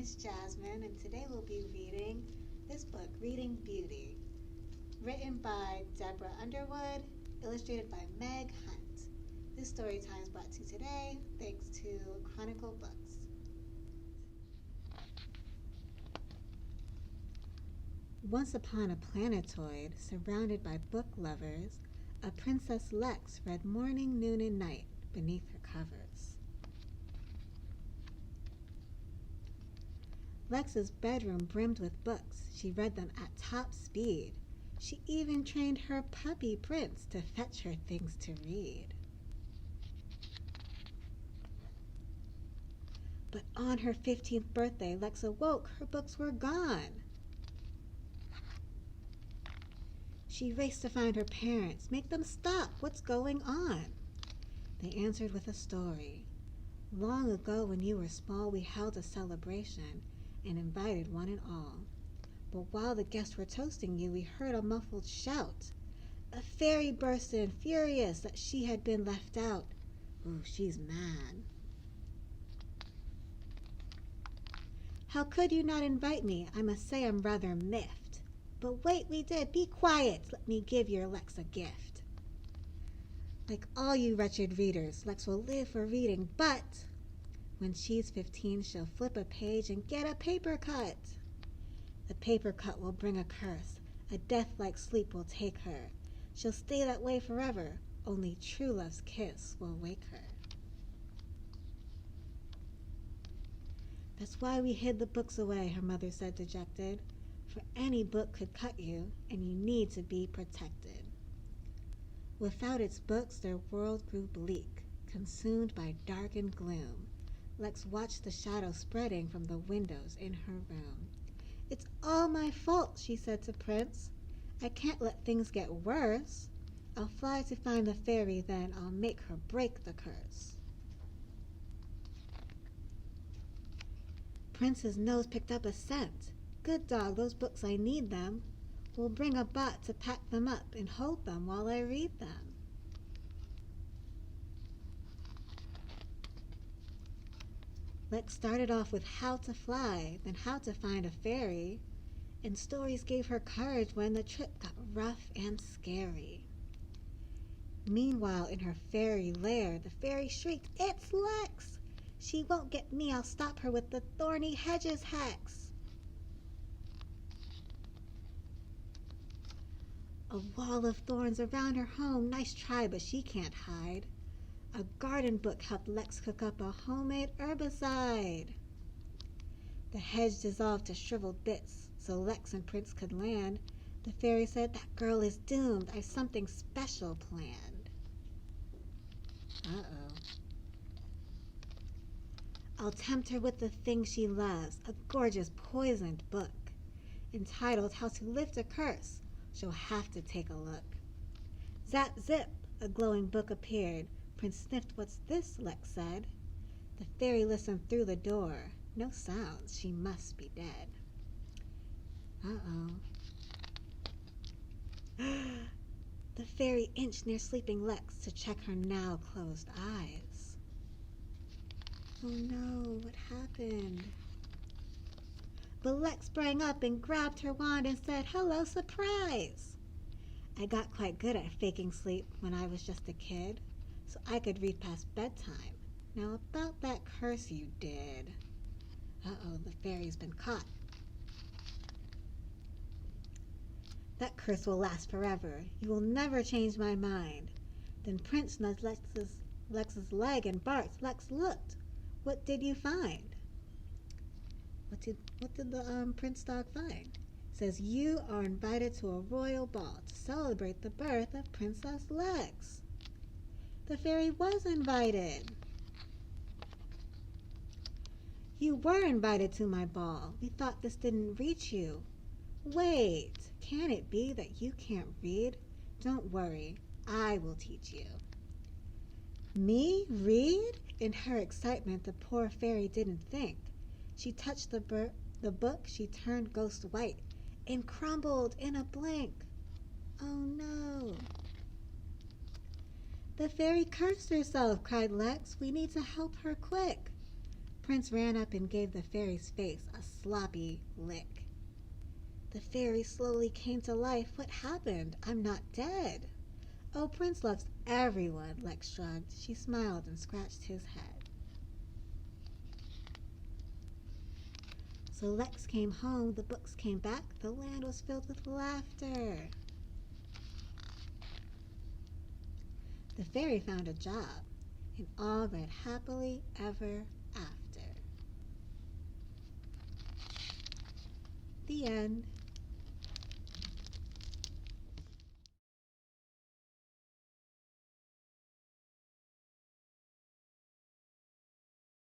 is Jasmine, and today we'll be reading this book, Reading Beauty, written by Deborah Underwood, illustrated by Meg Hunt. This story time is brought to you today thanks to Chronicle Books. Once upon a planetoid, surrounded by book lovers, a Princess Lex read morning, noon, and night beneath her covers. Lex's bedroom brimmed with books. She read them at top speed. She even trained her puppy Prince to fetch her things to read. But on her 15th birthday, Lex awoke. Her books were gone. She raced to find her parents. Make them stop. What's going on? They answered with a story. Long ago, when you were small, we held a celebration and invited one and all. But while the guests were toasting you, we heard a muffled shout. A fairy burst in, furious that she had been left out. Ooh, she's mad. How could you not invite me? I must say I'm rather miffed. But wait, we did. Be quiet. Let me give your Lex a gift. Like all you wretched readers, Lex will live for reading, but when she's 15, she'll flip a page and get a paper cut. The paper cut will bring a curse. A death-like sleep will take her. She'll stay that way forever. Only true love's kiss will wake her. That's why we hid the books away, her mother said, dejected. For any book could cut you, and you need to be protected. Without its books, their world grew bleak, consumed by darkened gloom. Lex watched the shadow spreading from the windows in her room. It's all my fault, she said to Prince. I can't let things get worse. I'll fly to find the fairy, then I'll make her break the curse. Prince's nose picked up a scent. Good dog, those books, I need them. We'll bring a bot to pack them up and hold them while I read them. Lex started off with how to fly, then how to find a fairy, and stories gave her courage when the trip got rough and scary. Meanwhile, in her fairy lair, the fairy shrieked, "It's Lex! She won't get me, I'll stop her with the thorny hedges hex!" A wall of thorns around her home, nice try, but she can't hide. A garden book helped Lex cook up a homemade herbicide. The hedge dissolved to shriveled bits, so Lex and Prince could land. The fairy said, "That girl is doomed, I've something special planned." Uh-oh. I'll tempt her with the thing she loves, a gorgeous poisoned book, entitled How to Lift a Curse. She'll have to take a look. Zap, zip, a glowing book appeared. Prince sniffed. What's this? Lex said. The fairy listened through the door. No sounds. She must be dead. Uh-oh. The fairy inched near sleeping Lex to check her now closed eyes. Oh no, what happened? But Lex sprang up and grabbed her wand and said, "Hello, surprise!" I got quite good at faking sleep when I was just a kid, so I could read past bedtime. Now about that curse you did. Uh-oh, the fairy's been caught. That curse will last forever. You will never change my mind. Then Prince nudged Lex's leg and barked. Lex looked. What did you find? What did the Prince dog find? It says, you are invited to a royal ball to celebrate the birth of Princess Lex. The fairy was invited. You were invited to my ball. We thought this didn't reach you. Wait, can it be that you can't read? Don't worry, I will teach you. Me read? In her excitement, the poor fairy didn't think. She touched the book, she turned ghost white and crumbled in a blink. Oh no. The fairy cursed herself, cried Lex. We need to help her quick. Prince ran up and gave the fairy's face a sloppy lick. The fairy slowly came to life. What happened? I'm not dead. Oh, Prince loves everyone, Lex shrugged. She smiled and scratched his head. So Lex came home, the books came back, the land was filled with laughter. The fairy found a job, and all read happily ever after. The end.